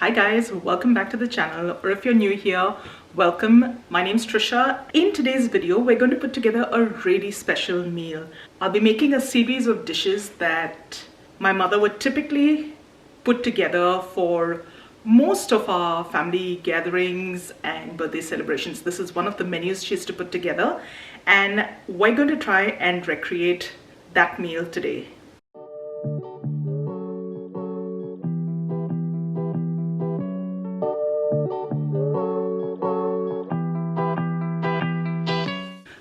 Hi guys, welcome back to the channel, or if you're new here, welcome. My name's Trisha. In today's video, we're going to put together a really special meal. I'll be making a series of dishes that my mother would typically put together for most of our family gatherings and birthday celebrations. This is one of the menus she used to put together, and we're going to try and recreate that meal today.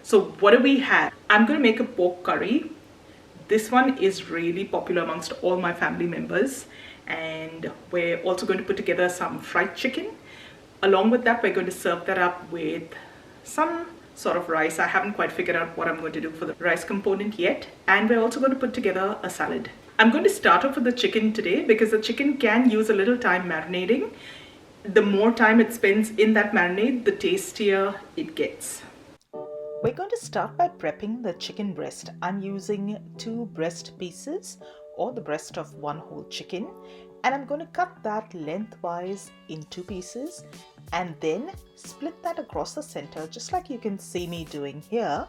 So what do we have? I'm going to make a pork curry. This one is really popular amongst all my family members, and we're also going to put together some fried chicken. Along with that, we're going to serve that up with some sort of rice. I haven't quite figured out what I'm going to do for the rice component yet, and we're also going to put together a salad. I'm going to start off with the chicken today because the chicken can use a little time marinating. The more time it spends in that marinade, the tastier it gets. We're going to start by prepping the chicken breast. I'm using 2 breast pieces or the breast of 1 whole chicken, and I'm going to cut that lengthwise in 2 pieces and then split that across the center, just like you can see me doing here,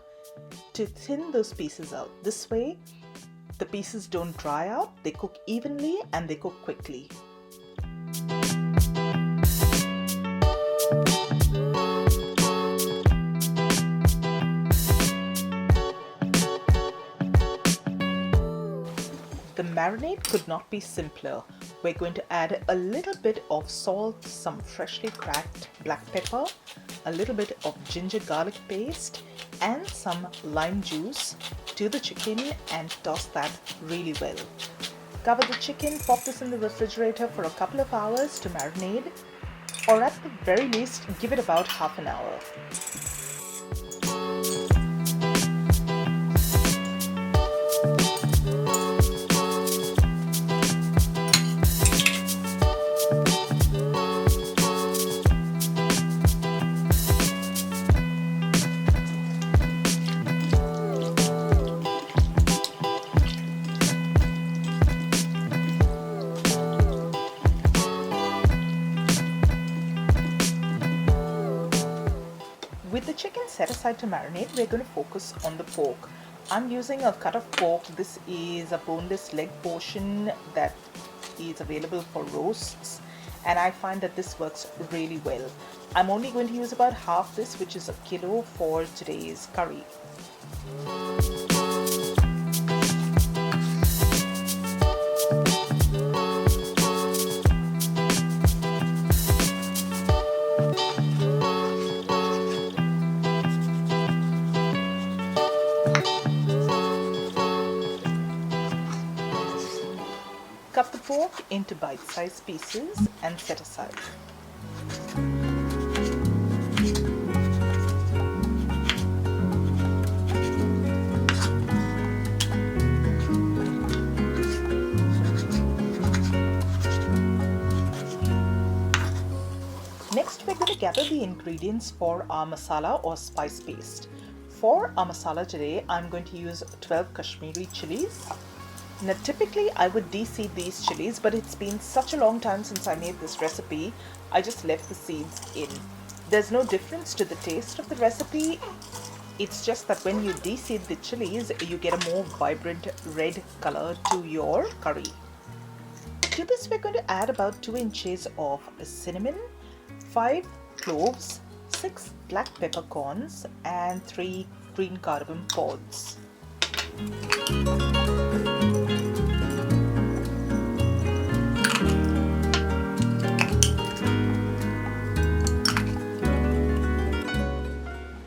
to thin those pieces out. This way the pieces don't dry out, they cook evenly and they cook quickly. The marinade could not be simpler. We're going to add a little bit of salt, some freshly cracked black pepper, a little bit of ginger garlic paste, and some lime juice to the chicken and toss that really well. Cover the chicken, pop this in the refrigerator for a couple of hours to marinate, or at the very least, give it about half an hour. With the chicken set aside to marinate, we're going to focus on the pork. I'm using a cut of pork. This is a boneless leg portion that is available for roasts, and I find that this works really well. I'm only going to use about half this, which is 1 kilo for today's curry. Cut the pork into bite-sized pieces and set aside. Next, we're going to gather the ingredients for our masala or spice paste. For our masala today, I'm going to use 12 Kashmiri chilies. Now typically I would de-seed these chilies, but it's been such a long time since I made this recipe, I just left the seeds in. There's no difference to the taste of the recipe, it's just that when you de-seed the chilies, you get a more vibrant red color to your curry. To this we're going to add about 2 inches of cinnamon, 5 cloves, 6 black peppercorns, and 3 green cardamom pods.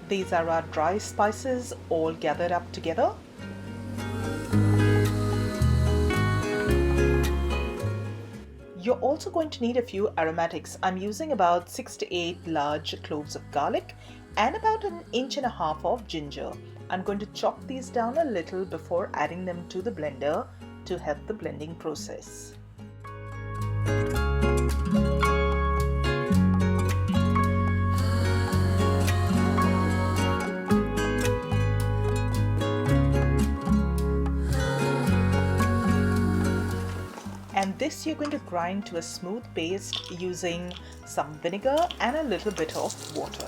These are our dry spices all gathered up together. You're also going to need a few aromatics. I'm using about 6 to 8 large cloves of garlic and about 1.5 inches of ginger. I'm going to chop these down a little before adding them to the blender to help the blending process. And this this, you're going to grind to a smooth paste using some vinegar and a little bit of water.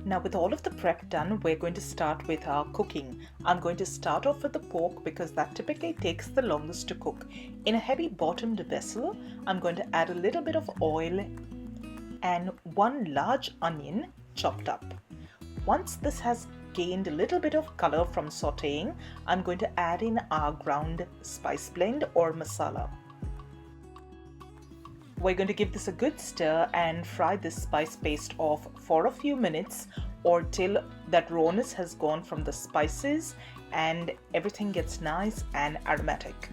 Now with all of the prep done, we're going to start with our cooking. I'm going to start off with the pork because that typically takes the longest to cook. In a heavy bottomed vessel, I'm going to add a little bit of oil and one large onion chopped up. Once this has gained a little bit of color from sauteing, I'm going to add in our ground spice blend or masala. We're going to give this a good stir and fry this spice paste off for a few minutes or till that rawness has gone from the spices and everything gets nice and aromatic.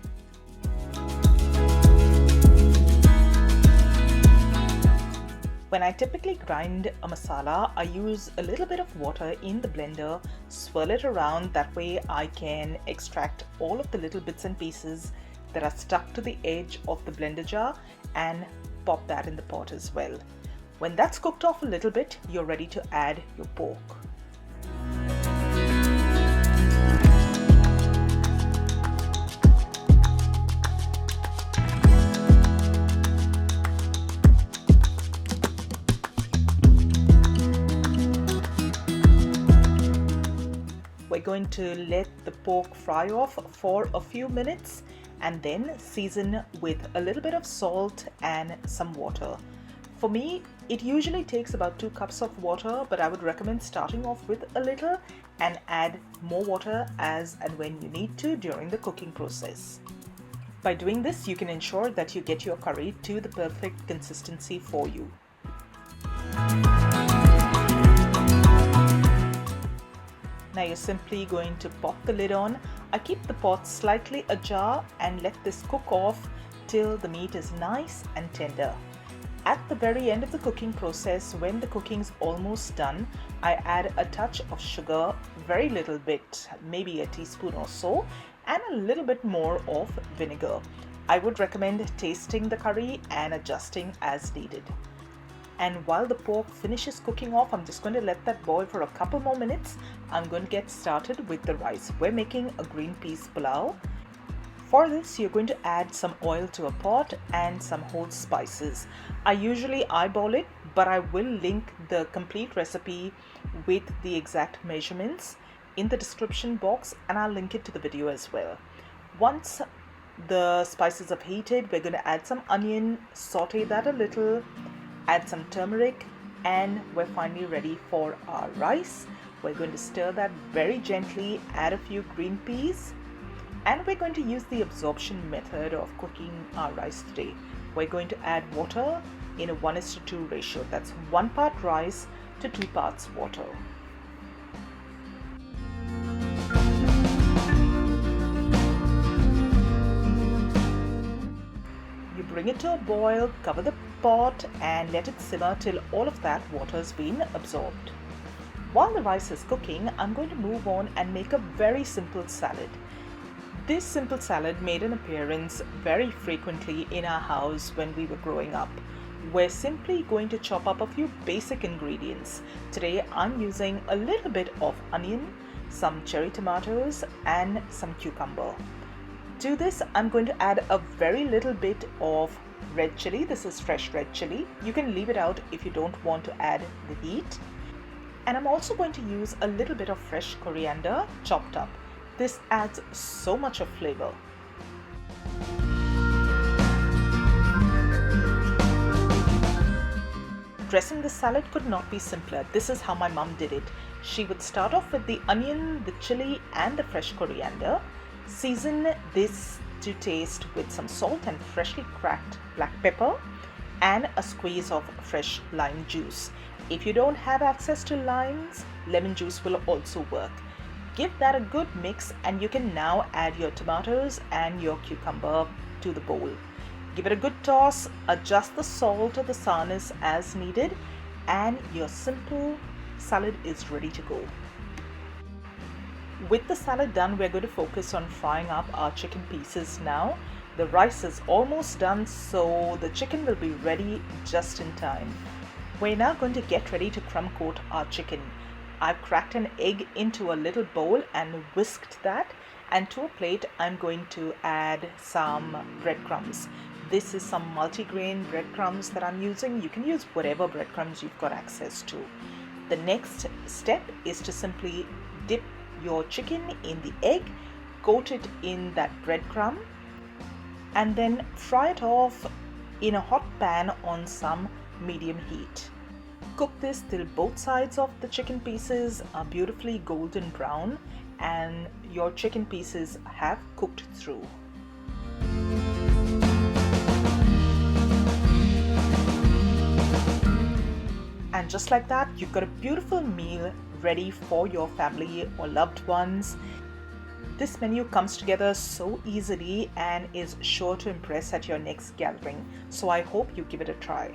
When I typically grind a masala, I use a little bit of water in the blender, swirl it around, that way I can extract all of the little bits and pieces that are stuck to the edge of the blender jar and pop that in the pot as well. When that's cooked off a little bit, you're ready to add your pork. We're going to let the pork fry off for a few minutes and then season with a little bit of salt and some water. For me, it usually takes about 2 cups of water, but I would recommend starting off with a little and add more water as and when you need to during the cooking process. By doing this, you can ensure that you get your curry to the perfect consistency for you. Now you're simply going to pop the lid on. I keep the pot slightly ajar and let this cook off till the meat is nice and tender. At the very end of the cooking process, when the cooking's almost done, I add a touch of sugar, very little bit, maybe a teaspoon or so, and a little bit more of vinegar. I would recommend tasting the curry and adjusting as needed. And while the pork finishes cooking off, I'm just going to let that boil for a couple more minutes. I'm going to get started with the rice. We're making a green peas pulao. For this, you're going to add some oil to a pot and some whole spices. I usually eyeball it, but I will link the complete recipe with the exact measurements in the description box, and I'll link it to the video as well. Once the spices have heated, we're going to add some onion, saute that a little, add some turmeric, and we're finally ready for our rice. We're going to stir that very gently, add a few green peas, and we're going to use the absorption method of cooking our rice today. We're going to add water in a 1:2 ratio. That's 1 part rice to 2 parts water. You bring it to a boil, cover the pot and let it simmer till all of that water has been absorbed. While the rice is cooking, I'm going to move on and make a very simple salad. This simple salad made an appearance very frequently in our house when we were growing up. We're simply going to chop up a few basic ingredients. Today I'm using a little bit of onion, some cherry tomatoes and some cucumber. To this, I'm going to add a very little bit of red chili. This is fresh red chili. You can leave it out if you don't want to add the heat. And I'm also going to use a little bit of fresh coriander chopped up. This adds so much of flavor. Dressing the salad could not be simpler. This is how my mom did it. She would start off with the onion, the chili and the fresh coriander. Season this to taste with some salt and freshly cracked black pepper. and a squeeze of fresh lime juice. If you don't have access to limes, lemon juice will also work. Give that a good mix and you can now add your tomatoes and your cucumber to the bowl. Give it a good toss, adjust the salt or the sourness as needed, and your simple salad is ready to go. With the salad done, we're going to focus on frying up our chicken pieces now. The rice is almost done, so the chicken will be ready just in time. We're now going to get ready to crumb coat our chicken. I've cracked an egg into a little bowl and whisked that, and to a plate I'm going to add some breadcrumbs. This is some multigrain breadcrumbs that I'm using. You can use whatever breadcrumbs you've got access to. The next step is to simply dip your chicken in the egg, coat it in that breadcrumb, and then fry it off in a hot pan on some medium heat. Cook this till both sides of the chicken pieces are beautifully golden brown and your chicken pieces have cooked through. And just like that, you've got a beautiful meal ready for your family or loved ones. This menu comes together so easily and is sure to impress at your next gathering. So I hope you give it a try.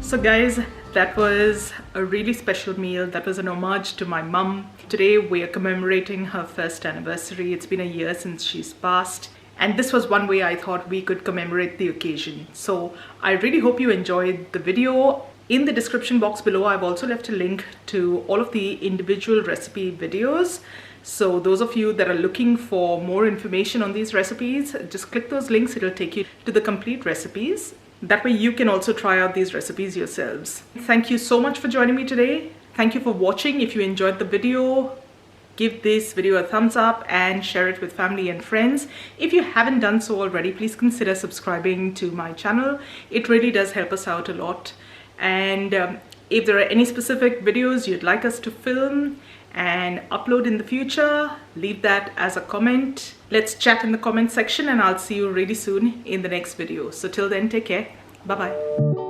So guys, that was a really special meal. That was an homage to my mum. Today we are commemorating her first anniversary. It's been a year since she's passed. And this was one way I thought we could commemorate the occasion. So I really hope you enjoyed the video. In the description box below, I've also left a link to all of the individual recipe videos. So those of you that are looking for more information on these recipes, just click those links. It'll take you to the complete recipes. That way you can also try out these recipes yourselves. Thank you so much for joining me today. Thank you for watching. If you enjoyed the video, give this video a thumbs up and share it with family and friends. If you haven't done so already, please consider subscribing to my channel. It really does help us out a lot. And if there are any specific videos you'd like us to film and upload in the future, leave that as a comment. Let's chat in the comment section and I'll see you really soon in the next video. So till then, take care. Bye bye.